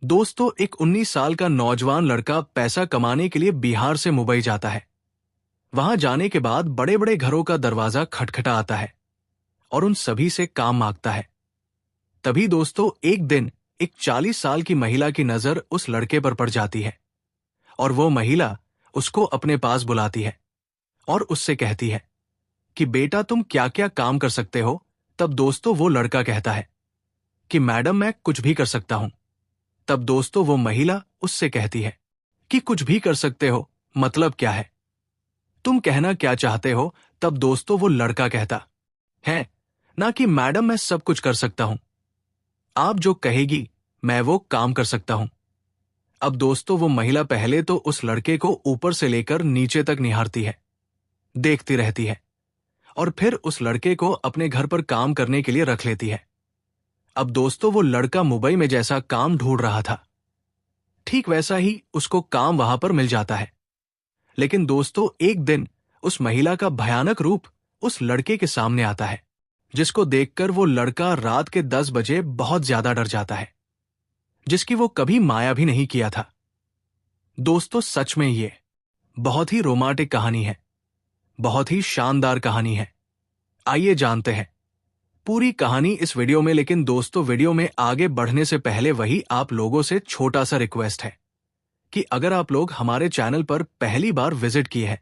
दोस्तों, एक 19 साल का नौजवान लड़का पैसा कमाने के लिए बिहार से मुंबई जाता है। वहां जाने के बाद बड़े बड़े घरों का दरवाजा खटखटा आता है और उन सभी से काम मांगता है। तभी दोस्तों, एक दिन एक 40 साल की महिला की नजर उस लड़के पर पड़ जाती है और वो महिला उसको अपने पास बुलाती है और उससे कहती है कि बेटा, तुम क्या क्या काम कर सकते हो। तब दोस्तों वो लड़का कहता है कि मैडम, मैं कुछ भी कर सकता हूं। तब दोस्तों वो महिला उससे कहती है कि कुछ भी कर सकते हो मतलब क्या है, तुम कहना क्या चाहते हो। तब दोस्तों वो लड़का कहता है ना कि मैडम, मैं सब कुछ कर सकता हूं, आप जो कहेगी मैं वो काम कर सकता हूं। अब दोस्तों वो महिला पहले तो उस लड़के को ऊपर से लेकर नीचे तक निहारती है, देखती रहती है और फिर उस लड़के को अपने घर पर काम करने के लिए रख लेती है। अब दोस्तों वो लड़का मुंबई में जैसा काम ढूंढ रहा था, ठीक वैसा ही उसको काम वहां पर मिल जाता है। लेकिन दोस्तों एक दिन उस महिला का भयानक रूप उस लड़के के सामने आता है, जिसको देखकर वो लड़का रात के 10 बजे बहुत ज्यादा डर जाता है, जिसकी वो कभी माया भी नहीं किया था। दोस्तों सच में ये बहुत ही रोमांटिक कहानी है, बहुत ही शानदार कहानी है। आइए जानते हैं पूरी कहानी इस वीडियो में। लेकिन दोस्तों वीडियो में आगे बढ़ने से पहले वही आप लोगों से छोटा सा रिक्वेस्ट है कि अगर आप लोग हमारे चैनल पर पहली बार विजिट किए हैं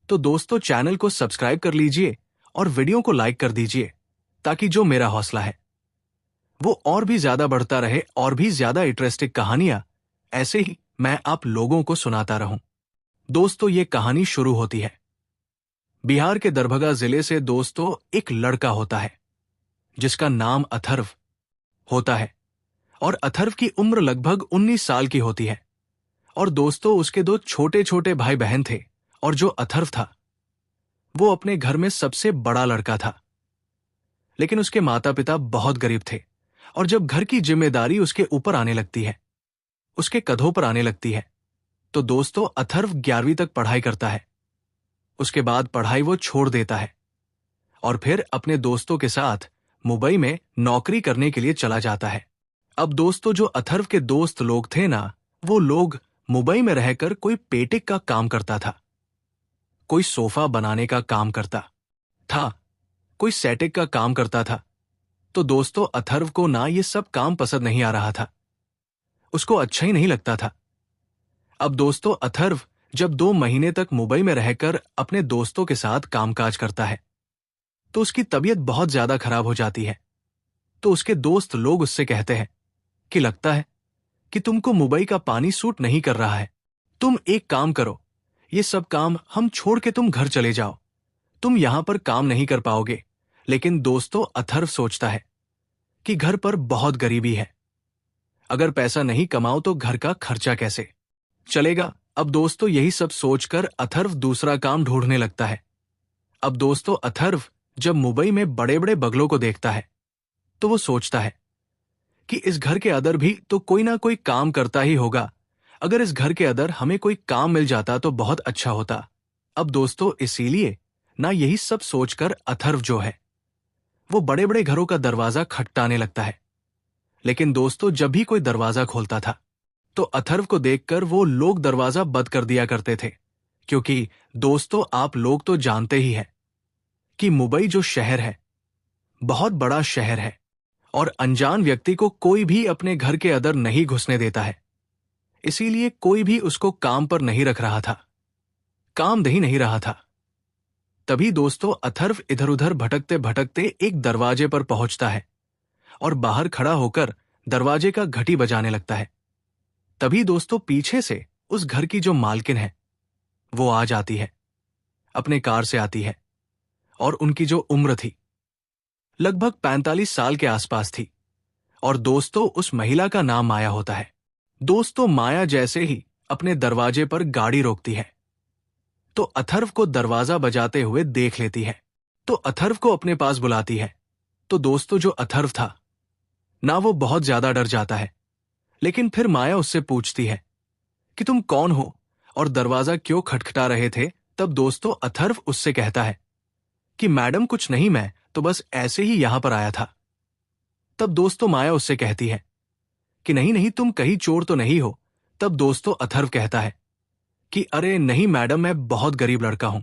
तो दोस्तों चैनल को सब्सक्राइब कर लीजिए और वीडियो को लाइक कर दीजिए, ताकि जो मेरा हौसला है वो और भी ज्यादा बढ़ता रहे और भी ज्यादा इंटरेस्टिंग कहानियां ऐसे ही मैं आप लोगों को सुनाता रहूं। दोस्तों ये कहानी शुरू होती है बिहार के दरभंगा जिले से। दोस्तों एक लड़का होता है जिसका नाम अथर्व होता है और अथर्व की उम्र लगभग 19 साल की होती है। और दोस्तों उसके दो छोटे छोटे भाई बहन थे और जो अथर्व था वो अपने घर में सबसे बड़ा लड़का था। लेकिन उसके माता पिता बहुत गरीब थे और जब घर की जिम्मेदारी उसके ऊपर आने लगती है, उसके कंधों पर आने लगती है, तो दोस्तों अथर्व 11वीं तक पढ़ाई करता है। उसके बाद पढ़ाई वो छोड़ देता है और फिर अपने दोस्तों के साथ मुंबई में नौकरी करने के लिए चला जाता है। अब दोस्तों जो अथर्व के दोस्त लोग थे ना, वो लोग मुंबई में रहकर कोई पेटिक का काम करता था, कोई सोफा बनाने का काम करता था, कोई सेटिक का काम करता था। तो दोस्तों अथर्व को ना ये सब काम पसंद नहीं आ रहा था, उसको अच्छा ही नहीं लगता था। अब दोस्तों अथर्व जब 2 महीने तक मुंबई में रहकर अपने दोस्तों के साथ कामकाज करता है तो उसकी तबीयत बहुत ज्यादा खराब हो जाती है। तो उसके दोस्त लोग उससे कहते हैं कि लगता है कि तुमको मुंबई का पानी सूट नहीं कर रहा है, तुम एक काम करो, ये सब काम हम छोड़ के तुम घर चले जाओ, तुम यहां पर काम नहीं कर पाओगे। लेकिन दोस्तों अथर्व सोचता है कि घर पर बहुत गरीबी है, अगर पैसा नहीं कमाओ तो घर का खर्चा कैसे चलेगा। अब दोस्तों यही सब सोचकर अथर्व दूसरा काम ढूंढने लगता है। अब दोस्तों अथर्व जब मुंबई में बड़े बड़े बंगलों को देखता है तो वो सोचता है कि इस घर के अंदर भी तो कोई ना कोई काम करता ही होगा, अगर इस घर के अंदर हमें कोई काम मिल जाता तो बहुत अच्छा होता। अब दोस्तों इसीलिए ना यही सब सोचकर अथर्व जो है वो बड़े बड़े घरों का दरवाजा खटखटाने लगता है। लेकिन दोस्तों जब भी कोई दरवाजा खोलता था तो अथर्व को देखकर वो लोग दरवाजा बंद कर दिया करते थे, क्योंकि दोस्तों आप लोग तो जानते ही हैं कि मुंबई जो शहर है बहुत बड़ा शहर है और अनजान व्यक्ति को कोई भी अपने घर के अंदर नहीं घुसने देता है। इसीलिए कोई भी उसको काम पर नहीं रख रहा था, काम दे ही नहीं रहा था। तभी दोस्तों अथर्व इधर उधर भटकते भटकते एक दरवाजे पर पहुंचता है और बाहर खड़ा होकर दरवाजे का घंटी बजाने लगता है। तभी दोस्तों पीछे से उस घर की जो मालकिन है वो आ जाती है, अपने कार से आती है और उनकी जो उम्र थी लगभग 45 साल के आसपास थी। और दोस्तों उस महिला का नाम माया होता है। दोस्तों माया जैसे ही अपने दरवाजे पर गाड़ी रोकती है तो अथर्व को दरवाजा बजाते हुए देख लेती है, तो अथर्व को अपने पास बुलाती है। तो दोस्तों जो अथर्व था ना वो बहुत ज्यादा डर जाता है। लेकिन फिर माया उससे पूछती है कि तुम कौन हो और दरवाजा क्यों खटखटा रहे थे। तब दोस्तों अथर्व उससे कहता है कि मैडम कुछ नहीं, मैं तो बस ऐसे ही यहां पर आया था। तब दोस्तों माया उससे कहती है कि नहीं नहीं, तुम कहीं चोर तो नहीं हो। तब दोस्तों अथर्व कहता है कि अरे नहीं मैडम, मैं बहुत गरीब लड़का हूं,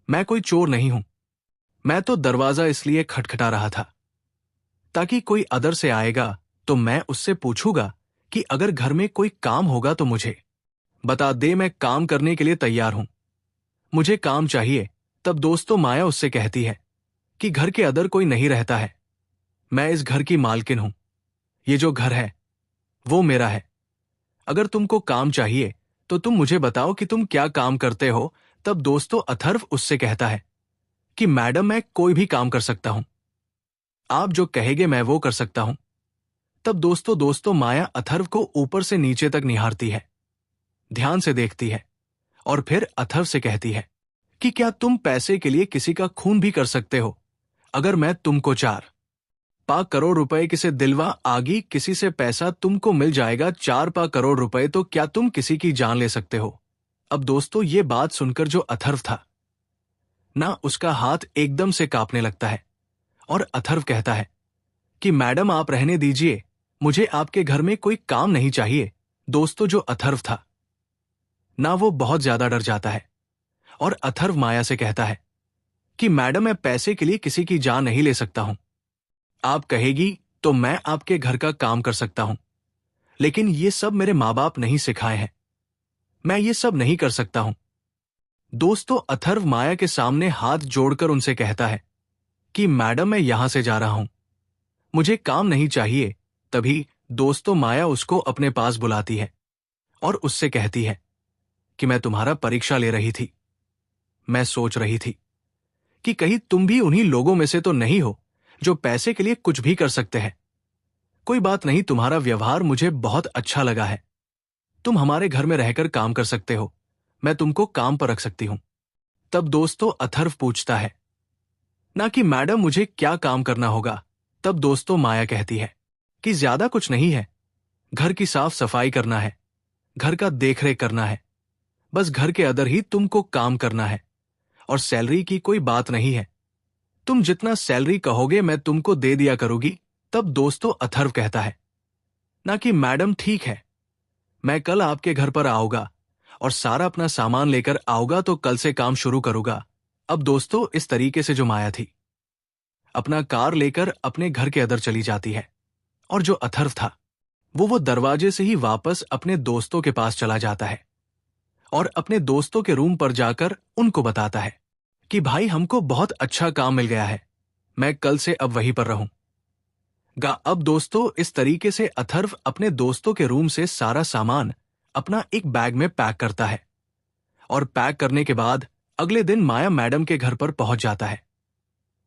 मैं कोई चोर नहीं हूं। मैं तो दरवाजा इसलिए खटखटा रहा था ताकि कोई अदर से आएगा तो मैं उससे पूछूंगा कि अगर घर में कोई काम होगा तो मुझे बता दे, मैं काम करने के लिए तैयार हूं, मुझे काम चाहिए। तब दोस्तों माया उससे कहती है कि घर के अदर कोई नहीं रहता है, मैं इस घर की मालकिन हूं, ये जो घर है वो मेरा है। अगर तुमको काम चाहिए तो तुम मुझे बताओ कि तुम क्या काम करते हो। तब दोस्तों अथर्व उससे कहता है कि मैडम मैं कोई भी काम कर सकता हूं, आप जो कहेंगे मैं वो कर सकता हूं। तब दोस्तों माया अथर्व को ऊपर से नीचे तक निहारती है, ध्यान से देखती है और फिर अथर्व से कहती है कि क्या तुम पैसे के लिए किसी का खून भी कर सकते हो? अगर मैं तुमको 4 करोड़ रुपए किसे दिलवा आगी, किसी से पैसा तुमको मिल जाएगा 4 करोड़ रुपए, तो क्या तुम किसी की जान ले सकते हो? अब दोस्तों ये बात सुनकर जो अथर्व था ना, उसका हाथ एकदम से कांपने लगता है और अथर्व कहता है कि मैडम आप रहने दीजिए, मुझे आपके घर में कोई काम नहीं चाहिए। दोस्तों जो अथर्व था ना, वो बहुत ज्यादा डर जाता है और अथर्व माया से कहता है कि मैडम मैं पैसे के लिए किसी की जान नहीं ले सकता हूं, आप कहेगी तो मैं आपके घर का काम कर सकता हूं, लेकिन ये सब मेरे माँ बाप नहीं सिखाए हैं, मैं ये सब नहीं कर सकता हूं। दोस्तों अथर्व माया के सामने हाथ जोड़कर उनसे कहता है कि मैडम मैं यहां से जा रहा हूं, मुझे काम नहीं चाहिए। तभी दोस्तों माया उसको अपने पास बुलाती है और उससे कहती है कि मैं तुम्हारा परीक्षा ले रही थी, मैं सोच रही थी कि कहीं तुम भी उन्हीं लोगों में से तो नहीं हो जो पैसे के लिए कुछ भी कर सकते हैं। कोई बात नहीं, तुम्हारा व्यवहार मुझे बहुत अच्छा लगा है, तुम हमारे घर में रहकर काम कर सकते हो, मैं तुमको काम पर रख सकती हूं। तब दोस्तों अथर्व पूछता है ना कि मैडम मुझे क्या काम करना होगा। तब दोस्तों माया कहती है कि ज्यादा कुछ नहीं है, घर की साफ सफाई करना है, घर का देखरेख करना है, बस घर के अंदर ही तुमको काम करना है और सैलरी की कोई बात नहीं है, तुम जितना सैलरी कहोगे मैं तुमको दे दिया करूंगी। तब दोस्तों अथर्व कहता है ना कि मैडम ठीक है, मैं कल आपके घर पर आऊंगा और सारा अपना सामान लेकर आऊंगा, तो कल से काम शुरू करूंगा। अब दोस्तों इस तरीके से जो माया थी अपना कार लेकर अपने घर के अंदर चली जाती है और जो अथर्व था वो दरवाजे से ही वापस अपने दोस्तों के पास चला जाता है और अपने दोस्तों के रूम पर जाकर उनको बताता है कि भाई हमको बहुत अच्छा काम मिल गया है, मैं कल से अब वहीं पर रहूंगा। अब दोस्तों इस तरीके से अथर्व अपने दोस्तों के रूम से सारा सामान अपना एक बैग में पैक करता है और पैक करने के बाद अगले दिन माया मैडम के घर पर पहुंच जाता है।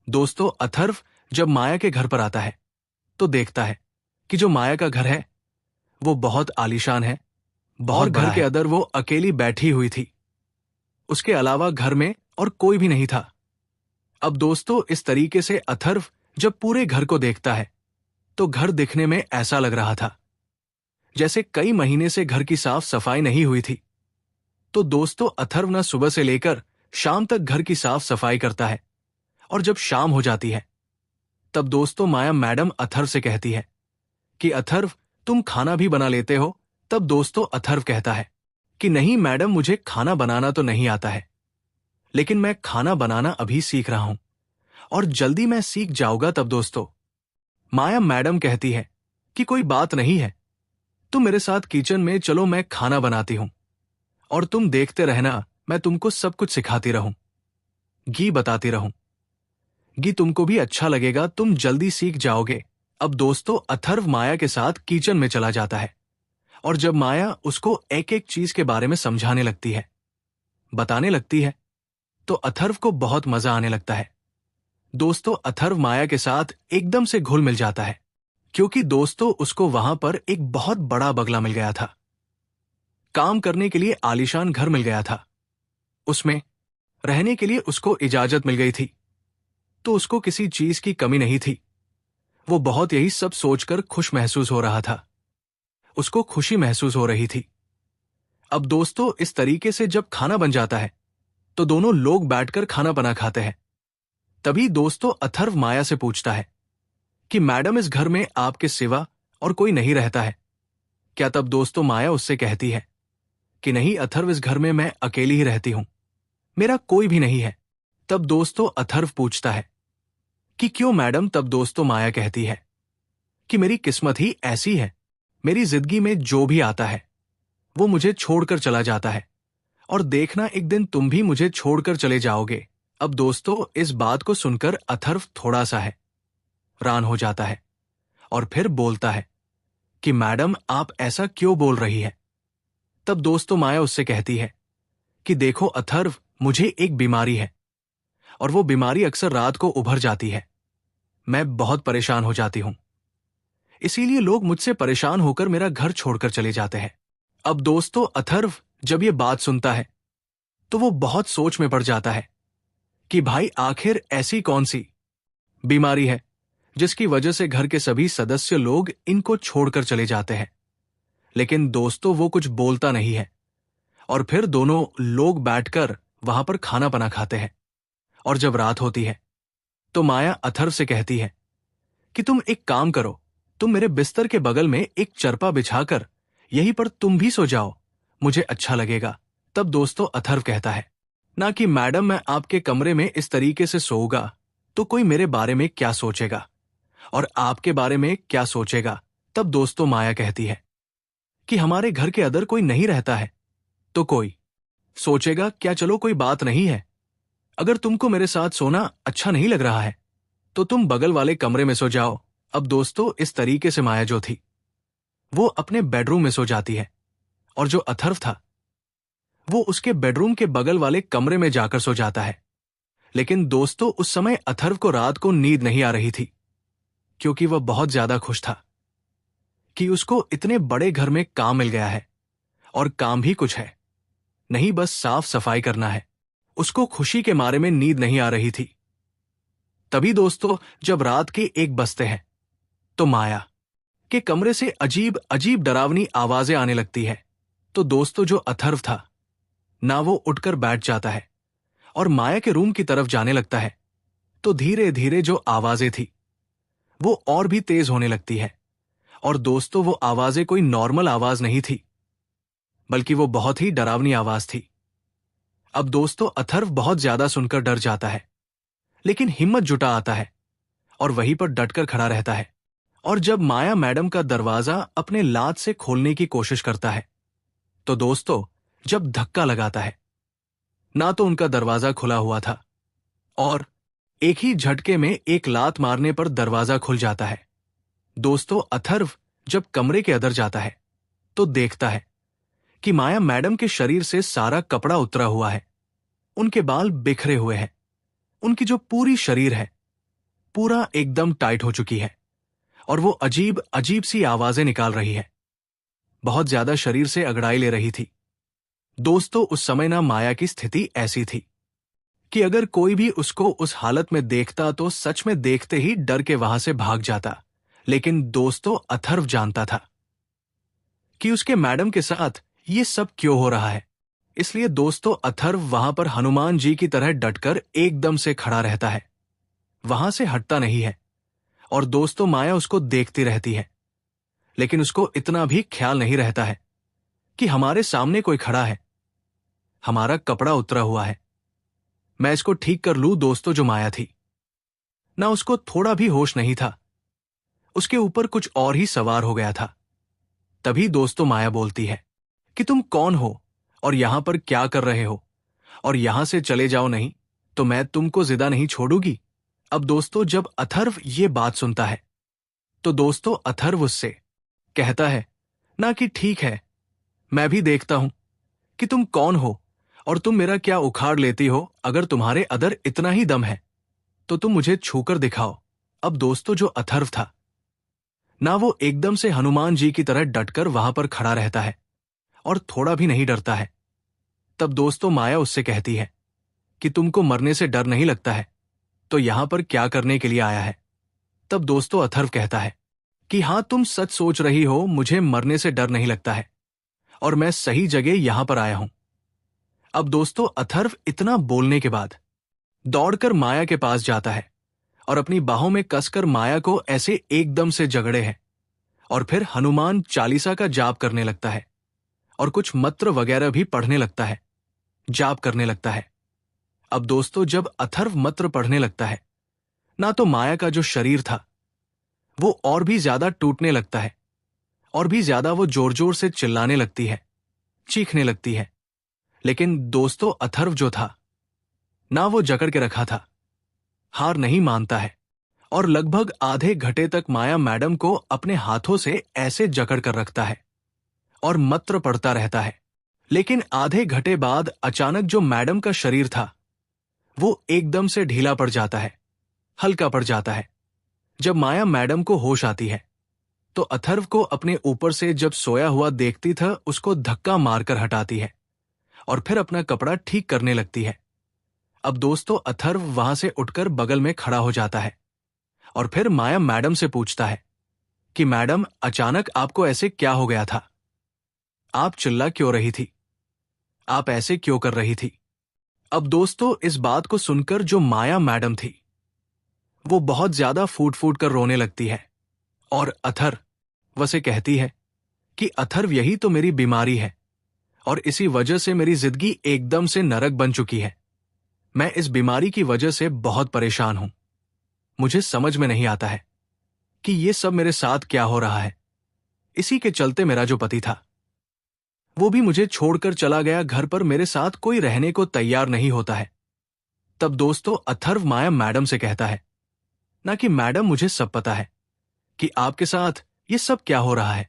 दोस्तों अथर्व जब माया के घर पर आता है तो देखता है कि जो माया का घर है वो बहुत आलीशान है, बहुत घर के अंदर वो अकेली बैठी हुई थी, उसके अलावा घर में और कोई भी नहीं था। अब दोस्तों इस तरीके से अथर्व जब पूरे घर को देखता है तो घर दिखने में ऐसा लग रहा था जैसे कई महीने से घर की साफ सफाई नहीं हुई थी। तो दोस्तों अथर्व न सुबह से लेकर शाम तक घर की साफ सफाई करता है और जब शाम हो जाती है तब दोस्तों माया मैडम अथर्व से कहती है कि अथर्व तुम खाना भी बना लेते हो। तब दोस्तों अथर्व कहता है कि नहीं मैडम, मुझे खाना बनाना तो नहीं आता है, लेकिन मैं खाना बनाना अभी सीख रहा हूं और जल्दी मैं सीख जाऊंगा। तब दोस्तों माया मैडम कहती है कि कोई बात नहीं है, तुम मेरे साथ किचन में चलो, मैं खाना बनाती हूं और तुम देखते रहना, मैं तुमको सब कुछ सिखाती रहूं, घी बताती रहूं, घी तुमको भी अच्छा लगेगा, तुम जल्दी सीख जाओगे। अब दोस्तों अथर्व माया के साथ किचन में चला जाता है और जब माया उसको एक एक चीज के बारे में समझाने लगती है, बताने लगती है, तो अथर्व को बहुत मजा आने लगता है। दोस्तों अथर्व माया के साथ एकदम से घुल मिल जाता है क्योंकि दोस्तों उसको वहां पर एक बहुत बड़ा बंगला मिल गया था, काम करने के लिए आलीशान घर मिल गया था, उसमें रहने के लिए उसको इजाजत मिल गई थी, तो उसको किसी चीज की कमी नहीं थी। वो बहुत यही सब सोचकर खुश महसूस हो रहा था, उसको खुशी महसूस हो रही थी। अब दोस्तों इस तरीके से जब खाना बन जाता है तो दोनों लोग बैठकर खाना बना खाते हैं। तभी दोस्तों अथर्व माया से पूछता है कि मैडम इस घर में आपके सिवा और कोई नहीं रहता है, क्या तब दोस्तों माया उससे कहती है कि नहीं अथर्व, इस घर में मैं अकेली ही रहती हूं, मेरा कोई भी नहीं है। तब दोस्तों अथर्व पूछता है कि क्यों मैडम? तब दोस्तों माया कहती है कि मेरी किस्मत ही ऐसी है, मेरी जिंदगी में जो भी आता है वो मुझे छोड़कर चला जाता है, और देखना एक दिन तुम भी मुझे छोड़कर चले जाओगे। अब दोस्तों इस बात को सुनकर अथर्व थोड़ा सा हैरान हो जाता है और फिर बोलता है कि मैडम आप ऐसा क्यों बोल रही है? तब दोस्तों माया उससे कहती है कि देखो अथर्व, मुझे एक बीमारी है और वो बीमारी अक्सर रात को उभर जाती है। मैं बहुत परेशान हो जाती हूं, इसीलिए लोग मुझसे परेशान होकर मेरा घर छोड़कर चले जाते हैं। अब दोस्तों अथर्व जब ये बात सुनता है तो वो बहुत सोच में पड़ जाता है कि भाई आखिर ऐसी कौन सी बीमारी है जिसकी वजह से घर के सभी सदस्य लोग इनको छोड़कर चले जाते हैं। लेकिन दोस्तों वो कुछ बोलता नहीं है और फिर दोनों लोग बैठकर वहां पर खाना पना खाते हैं। और जब रात होती है तो माया अथर्व से कहती है कि तुम एक काम करो, तुम मेरे बिस्तर के बगल में एक चरपा बिछाकर यहीं पर तुम भी सो जाओ, मुझे अच्छा लगेगा। तब दोस्तों अथर्व कहता है ना कि मैडम मैं आपके कमरे में इस तरीके से सोऊंगा तो कोई मेरे बारे में क्या सोचेगा और आपके बारे में क्या सोचेगा। तब दोस्तों माया कहती है कि हमारे घर के अंदर कोई नहीं रहता है तो कोई सोचेगा क्या, चलो कोई बात नहीं है। अगर तुमको मेरे साथ सोना अच्छा नहीं लग रहा है तो तुम बगल वाले कमरे में सो जाओ। अब दोस्तों इस तरीके से माया जो थी वो अपने बेडरूम में सो जाती है और जो अथर्व था वो उसके बेडरूम के बगल वाले कमरे में जाकर सो जाता है। लेकिन दोस्तों उस समय अथर्व को रात को नींद नहीं आ रही थी, क्योंकि वह बहुत ज्यादा खुश था कि उसको इतने बड़े घर में काम मिल गया है, और काम भी कुछ है नहीं, बस साफ सफाई करना है। उसको खुशी के मारे में नींद नहीं आ रही थी। तभी दोस्तों जब रात के 1 बजते हैं तो माया के कमरे से अजीब अजीब डरावनी आवाजें आने लगती है। तो दोस्तों जो अथर्व था ना वो उठकर बैठ जाता है और माया के रूम की तरफ जाने लगता है। तो धीरे धीरे जो आवाजें थी वो और भी तेज होने लगती है, और दोस्तों वो आवाजें कोई नॉर्मल आवाज नहीं थी, बल्कि वो बहुत ही डरावनी आवाज थी। अब दोस्तों अथर्व बहुत ज्यादा सुनकर डर जाता है, लेकिन हिम्मत जुटा आता है और वहीं पर डटकर खड़ा रहता है। और जब माया मैडम का दरवाजा अपने लात से खोलने की कोशिश करता है तो दोस्तों जब धक्का लगाता है ना तो उनका दरवाजा खुला हुआ था, और एक ही झटके में एक लात मारने पर दरवाजा खुल जाता है। दोस्तों अथर्व जब कमरे के अंदर जाता है तो देखता है कि माया मैडम के शरीर से सारा कपड़ा उतरा हुआ है, उनके बाल बिखरे हुए हैं, उनकी जो पूरी शरीर है पूरा एकदम टाइट हो चुकी है, और वो अजीब अजीब सी आवाजें निकाल रही है, बहुत ज्यादा शरीर से अंगड़ाई ले रही थी। दोस्तों उस समय ना माया की स्थिति ऐसी थी कि अगर कोई भी उसको उस हालत में देखता तो सच में देखते ही डर के वहां से भाग जाता। लेकिन दोस्तों अथर्व जानता था कि उसके मैडम के साथ ये सब क्यों हो रहा है, इसलिए दोस्तों अथर्व वहां पर हनुमान जी की तरह डटकर एकदम से खड़ा रहता है, वहां से हटता नहीं है। और दोस्तों माया उसको देखती रहती है, लेकिन उसको इतना भी ख्याल नहीं रहता है कि हमारे सामने कोई खड़ा है, हमारा कपड़ा उतरा हुआ है, मैं इसको ठीक कर लूं। दोस्तों जो माया थी ना उसको थोड़ा भी होश नहीं था, उसके ऊपर कुछ और ही सवार हो गया था। तभी दोस्तों माया बोलती है कि तुम कौन हो और यहां पर क्या कर रहे हो, और यहां से चले जाओ, नहीं तो मैं तुमको जिंदा नहीं छोड़ूंगी। अब दोस्तों जब अथर्व ये बात सुनता है तो दोस्तों अथर्व उससे कहता है ना कि ठीक है, मैं भी देखता हूं कि तुम कौन हो और तुम मेरा क्या उखाड़ लेती हो। अगर तुम्हारे अंदर इतना ही दम है तो तुम मुझे छूकर दिखाओ। अब दोस्तों जो अथर्व था ना वो एकदम से हनुमान जी की तरह डटकर वहां पर खड़ा रहता है और थोड़ा भी नहीं डरता है। तब दोस्तों माया उससे कहती है कि तुमको मरने से डर नहीं लगता है तो यहां पर क्या करने के लिए आया है। तब दोस्तों अथर्व कहता है कि हां तुम सच सोच रही हो, मुझे मरने से डर नहीं लगता है और मैं सही जगह यहां पर आया हूं। अब दोस्तों अथर्व इतना बोलने के बाद दौड़कर माया के पास जाता है और अपनी बाहों में कसकर माया को ऐसे एकदम से जगड़े है और फिर हनुमान चालीसा का जाप करने लगता है और कुछ मंत्र वगैरह भी पढ़ने लगता है, जाप करने लगता है। अब दोस्तों, जब अथर्व मंत्र पढ़ने लगता है ना, तो माया का जो शरीर था वो और भी ज्यादा टूटने लगता है और भी ज्यादा वो जोर जोर से चिल्लाने लगती है, चीखने लगती है। लेकिन दोस्तों, अथर्व जो था ना, वो जकड़ के रखा था, हार नहीं मानता है और लगभग आधे घंटे तक माया मैडम को अपने हाथों से ऐसे जकड़ कर रखता है और मंत्र पढ़ता रहता है। लेकिन आधे घंटे बाद अचानक जो मैडम का शरीर था वो एकदम से ढीला पड़ जाता है, हल्का पड़ जाता है। जब माया मैडम को होश आती है तो अथर्व को अपने ऊपर से जब सोया हुआ देखती था, उसको धक्का मारकर हटाती है और फिर अपना कपड़ा ठीक करने लगती है। अब दोस्तों, अथर्व वहां से उठकर बगल में खड़ा हो जाता है और फिर माया मैडम से पूछता है कि मैडम, अचानक आपको ऐसे क्या हो गया था? आप चिल्ला क्यों रही थी? आप ऐसे क्यों कर रही थी? अब दोस्तों, इस बात को सुनकर जो माया मैडम थी वो बहुत ज्यादा फूट फूट कर रोने लगती है और अथर्व से कहती है कि अथर्व, यही तो मेरी बीमारी है और इसी वजह से मेरी जिंदगी एकदम से नरक बन चुकी है। मैं इस बीमारी की वजह से बहुत परेशान हूं। मुझे समझ में नहीं आता है कि ये सब मेरे साथ क्या हो रहा है। इसी के चलते मेरा जो पति था वो भी मुझे छोड़कर चला गया। घर पर मेरे साथ कोई रहने को तैयार नहीं होता है। तब दोस्तों, अथर्व माया मैडम से कहता है ना कि मैडम, मुझे सब पता है कि आपके साथ ये सब क्या हो रहा है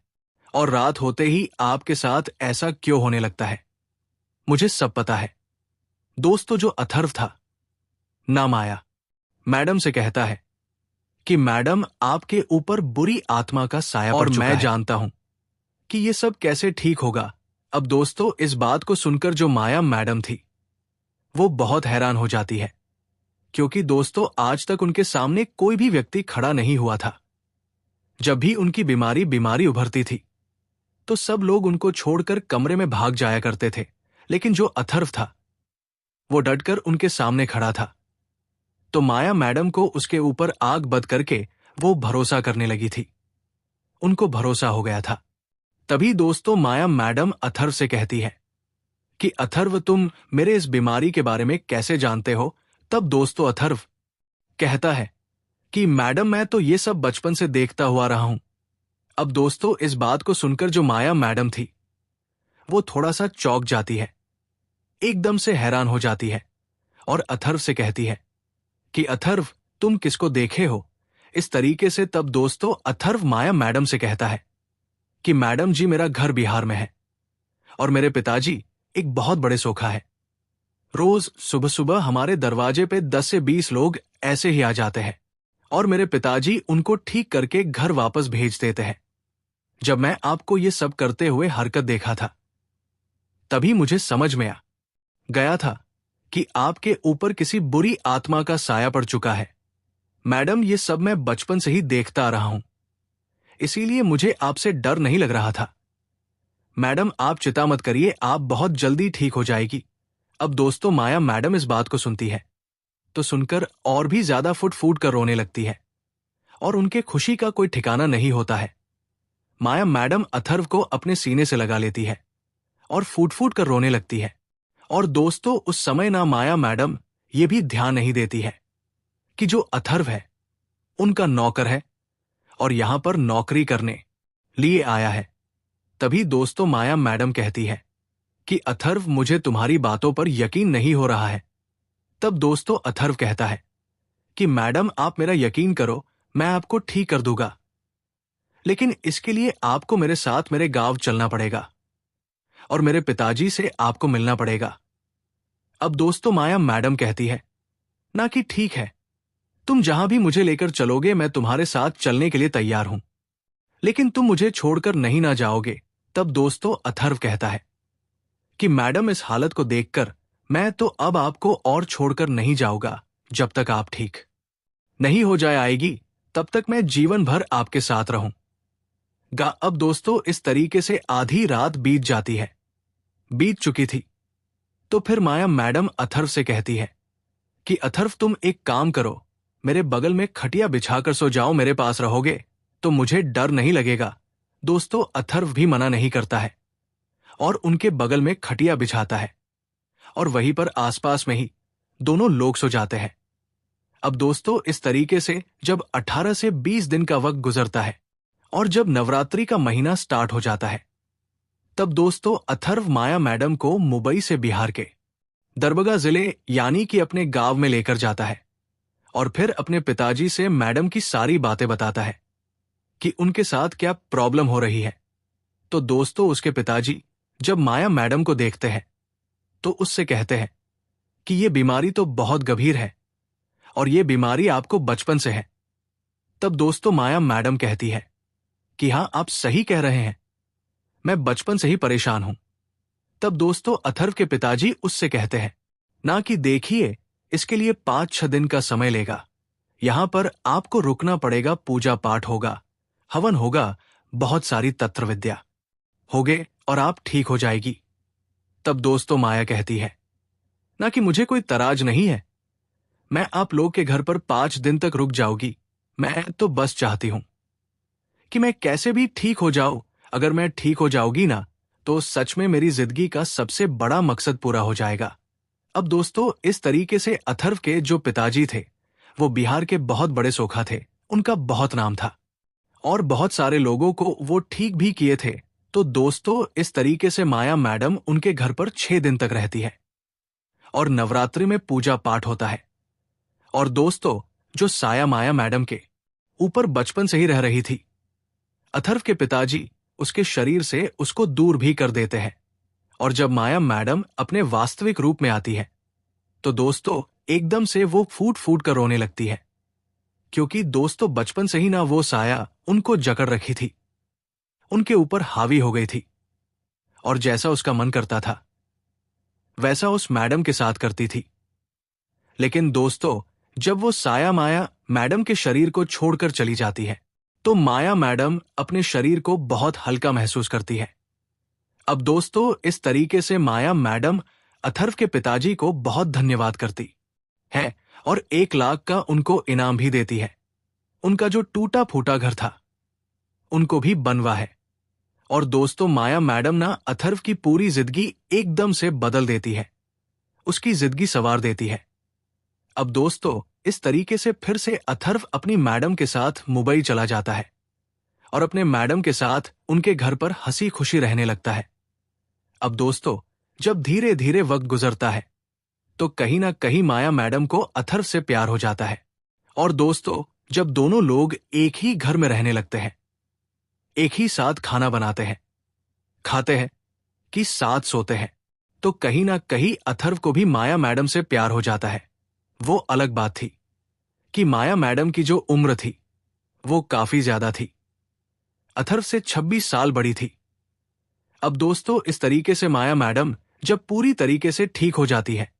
और रात होते ही आपके साथ ऐसा क्यों होने लगता है। मुझे सब पता है। दोस्तों, जो अथर्व था ना, माया मैडम से कहता है कि मैडम, आपके ऊपर बुरी आत्मा का साया पड़ चुका है और मैं जानता हूं कि ये सब कैसे ठीक होगा। अब दोस्तों, इस बात को सुनकर जो माया मैडम थी वो बहुत हैरान हो जाती है, क्योंकि दोस्तों, आज तक उनके सामने कोई भी व्यक्ति खड़ा नहीं हुआ था। जब भी उनकी बीमारी उभरती थी तो सब लोग उनको छोड़कर कमरे में भाग जाया करते थे, लेकिन जो अथर्व था वो डटकर उनके सामने खड़ा था। तो माया मैडम को उसके ऊपर आग बद करके वो भरोसा करने लगी थी। उनको भरोसा हो गया था। तभी दोस्तों, माया मैडम अथर्व से कहती है कि अथर्व, तुम मेरे इस बीमारी के बारे में कैसे जानते हो? तब दोस्तों, अथर्व कहता है कि मैडम, मैं तो ये सब बचपन से देखता हुआ रहा हूं। अब दोस्तों, इस बात को सुनकर जो माया मैडम थी वो थोड़ा सा चौंक जाती है, एकदम से हैरान हो जाती है और अथर्व से कहती है कि अथर्व, तुम किसको देखे हो इस तरीके से? तब दोस्तों, अथर्व माया मैडम से कहता है कि मैडम जी, मेरा घर बिहार में है और मेरे पिताजी एक बहुत बड़े सोखा है। रोज सुबह सुबह हमारे दरवाजे पे 10 से 20 लोग ऐसे ही आ जाते हैं और मेरे पिताजी उनको ठीक करके घर वापस भेज देते हैं। जब मैं आपको ये सब करते हुए हरकत देखा था, तभी मुझे समझ में आ गया था कि आपके ऊपर किसी बुरी आत्मा का साया पड़ चुका है। मैडम, ये सब मैं बचपन से ही देखता आ रहा हूं, इसीलिए मुझे आपसे डर नहीं लग रहा था। मैडम, आप चिंता मत करिए, आप बहुत जल्दी ठीक हो जाएगी। अब दोस्तों, माया मैडम इस बात को सुनती है तो सुनकर और भी ज्यादा फुट फूट कर रोने लगती है और उनके खुशी का कोई ठिकाना नहीं होता है। माया मैडम अथर्व को अपने सीने से लगा लेती है और फूट फूट कर रोने लगती है। और दोस्तों, उस समय ना माया मैडम ये भी ध्यान नहीं देती है कि जो अथर्व है उनका नौकर है और यहां पर नौकरी करने लिए आया है। तभी दोस्तों, माया मैडम कहती है कि अथर्व, मुझे तुम्हारी बातों पर यकीन नहीं हो रहा है। तब दोस्तों, अथर्व कहता है कि मैडम, आप मेरा यकीन करो, मैं आपको ठीक कर दूंगा, लेकिन इसके लिए आपको मेरे साथ मेरे गांव चलना पड़ेगा और मेरे पिताजी से आपको मिलना पड़ेगा। अब दोस्तों, माया मैडम कहती है ना कि ठीक है, तुम जहां भी मुझे लेकर चलोगे मैं तुम्हारे साथ चलने के लिए तैयार हूं, लेकिन तुम मुझे छोड़कर नहीं ना जाओगे। तब दोस्तों, अथर्व कहता है कि मैडम, इस हालत को देखकर मैं तो अब आपको और छोड़कर नहीं जाऊंगा जब तक आप ठीक नहीं हो जाए आएगी, तब तक मैं जीवन भर आपके साथ रहूंगा। अब दोस्तों, इस तरीके से आधी रात बीत जाती है, बीत चुकी थी। तो फिर माया मैडम अथर्व से कहती है कि अथर्व, तुम एक काम करो, मेरे बगल में खटिया बिछाकर सो जाओ। मेरे पास रहोगे तो मुझे डर नहीं लगेगा दोस्तों अथर्व भी मना नहीं करता है और उनके बगल में खटिया बिछाता है और वहीं पर आसपास में ही दोनों लोग सो जाते हैं। अब दोस्तों इस तरीके से जब 18 से 20 दिन का वक्त गुजरता है और जब नवरात्रि का महीना स्टार्ट हो जाता है, तब दोस्तों अथर्व माया मैडम को मुंबई से बिहार के दरभंगा जिले यानी कि अपने गांव में लेकर जाता है और फिर अपने पिताजी से मैडम की सारी बातें बताता है कि उनके साथ क्या प्रॉब्लम हो रही है। तो दोस्तों उसके पिताजी जब माया मैडम को देखते हैं तो उससे कहते हैं कि ये बीमारी तो बहुत गंभीर है और ये बीमारी आपको बचपन से है। तब दोस्तों माया मैडम कहती है कि हां आप सही कह रहे हैं, मैं बचपन से ही परेशान हूं। तब दोस्तों अथर्व के पिताजी उससे कहते हैं ना कि देखिए इसके लिए 5-6 दिन का समय लेगा, यहां पर आपको रुकना पड़ेगा, पूजा पाठ होगा, हवन होगा, बहुत सारी तंत्र विद्या होगे और आप ठीक हो जाएगी। तब दोस्तों माया कहती है ना कि मुझे कोई तराज नहीं है, मैं आप लोग के घर पर 5 दिन तक रुक जाऊंगी, मैं तो बस चाहती हूं कि मैं कैसे भी ठीक हो जाऊं। अगर मैं ठीक हो जाऊंगी ना तो सच में मेरी जिंदगी का सबसे बड़ा मकसद पूरा हो जाएगा। अब दोस्तों इस तरीके से अथर्व के जो पिताजी थे वो बिहार के बहुत बड़े सोखा थे, उनका बहुत नाम था और बहुत सारे लोगों को वो ठीक भी किए थे। तो दोस्तों इस तरीके से माया मैडम उनके घर पर 6 दिन तक रहती है और नवरात्रि में पूजा पाठ होता है। और दोस्तों जो साया माया मैडम के ऊपर बचपन से ही रह रही थी, अथर्व के पिताजी उसके शरीर से उसको दूर भी कर देते हैं। और जब माया मैडम अपने वास्तविक रूप में आती है तो दोस्तों एकदम से वो फूट फूट कर रोने लगती है, क्योंकि दोस्तों बचपन से ही ना वो साया उनको जकड़ रखी थी, उनके ऊपर हावी हो गई थी और जैसा उसका मन करता था वैसा उस मैडम के साथ करती थी। लेकिन दोस्तों जब वो साया माया मैडम के शरीर को छोड़कर चली जाती है तो माया मैडम अपने शरीर को बहुत हल्का महसूस करती है। अब दोस्तों इस तरीके से माया मैडम अथर्व के पिताजी को बहुत धन्यवाद करती है और 1 लाख का उनको इनाम भी देती है। उनका जो टूटा फूटा घर था उनको भी बनवा है। और दोस्तों माया मैडम ना अथर्व की पूरी जिंदगी एकदम से बदल देती है, उसकी जिंदगी संवार देती है। अब दोस्तों इस तरीके से फिर से अथर्व अपनी मैडम के साथ मुंबई चला जाता है और अपने मैडम के साथ उनके घर पर हंसी खुशी रहने लगता है। अब दोस्तों जब धीरे धीरे वक्त गुजरता है तो कहीं ना कहीं माया मैडम को अथर्व से प्यार हो जाता है। और दोस्तों जब दोनों लोग एक ही घर में रहने लगते हैं, एक ही साथ खाना बनाते हैं, खाते हैं कि साथ सोते हैं, तो कहीं ना कहीं अथर्व को भी माया मैडम से प्यार हो जाता है। वो अलग बात थी कि माया मैडम की जो उम्र थी वो काफी ज्यादा थी, अथर्व से 26 साल बड़ी थी। अब दोस्तों इस तरीके से माया मैडम जब पूरी तरीके से ठीक हो जाती है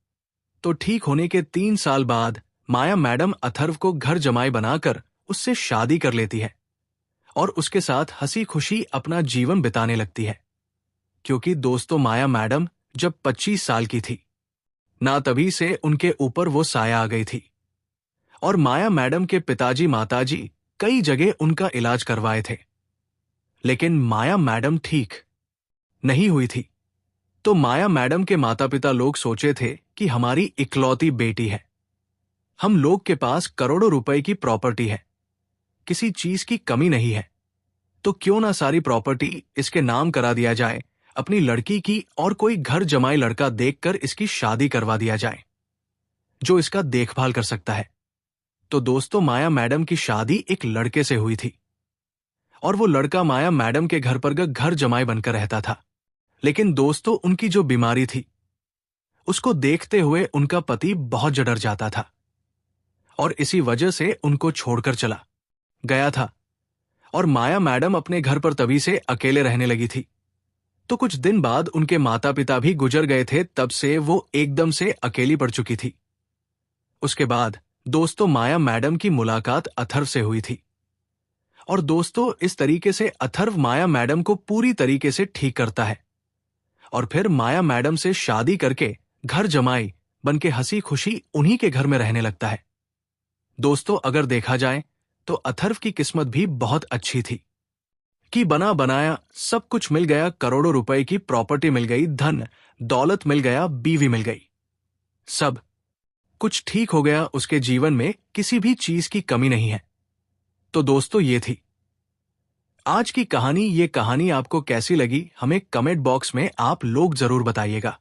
तो ठीक होने के 3 साल बाद माया मैडम अथर्व को घर जमाई बनाकर उससे शादी कर लेती है और उसके साथ हंसी खुशी अपना जीवन बिताने लगती है। क्योंकि दोस्तों माया मैडम जब 25 साल की थी ना तभी से उनके ऊपर वो साया आ गई थी और माया मैडम के पिताजी माताजी कई जगह उनका इलाज करवाए थे, लेकिन माया मैडम ठीक नहीं हुई थी। तो माया मैडम के माता पिता लोग सोचे थे कि हमारी इकलौती बेटी है, हम लोग के पास करोड़ों रुपए की प्रॉपर्टी है, किसी चीज की कमी नहीं है, तो क्यों ना सारी प्रॉपर्टी इसके नाम करा दिया जाए अपनी लड़की की और कोई घर जमाई लड़का देखकर इसकी शादी करवा दिया जाए जो इसका देखभाल कर सकता है। तो दोस्तों माया मैडम की शादी एक लड़के से हुई थी और वो लड़का माया मैडम के घर पर घर जमाई बनकर रहता था। लेकिन दोस्तों उनकी जो बीमारी थी उसको देखते हुए उनका पति बहुत डर जाता था और इसी वजह से उनको छोड़कर चला गया था और माया मैडम अपने घर पर तभी से अकेले रहने लगी थी। तो कुछ दिन बाद उनके माता पिता भी गुजर गए थे, तब से वो एकदम से अकेली पड़ चुकी थी। उसके बाद दोस्तों माया मैडम की मुलाकात अथर्व से हुई थी और दोस्तों इस तरीके से अथर्व माया मैडम को पूरी तरीके से ठीक करता है और फिर माया मैडम से शादी करके घर जमाई बनके हंसी खुशी उन्हीं के घर में रहने लगता है। दोस्तों अगर देखा जाए तो अथर्व की किस्मत भी बहुत अच्छी थी, कि बना बनाया सब कुछ मिल गया, करोड़ों रुपए की प्रॉपर्टी मिल गई, धन दौलत मिल गया, बीवी मिल गई, सब कुछ ठीक हो गया, उसके जीवन में किसी भी चीज की कमी नहीं है। तो दोस्तों, ये थी आज की कहानी। ये कहानी आपको कैसी लगी हमें कमेंट बॉक्स में आप लोग जरूर बताइएगा।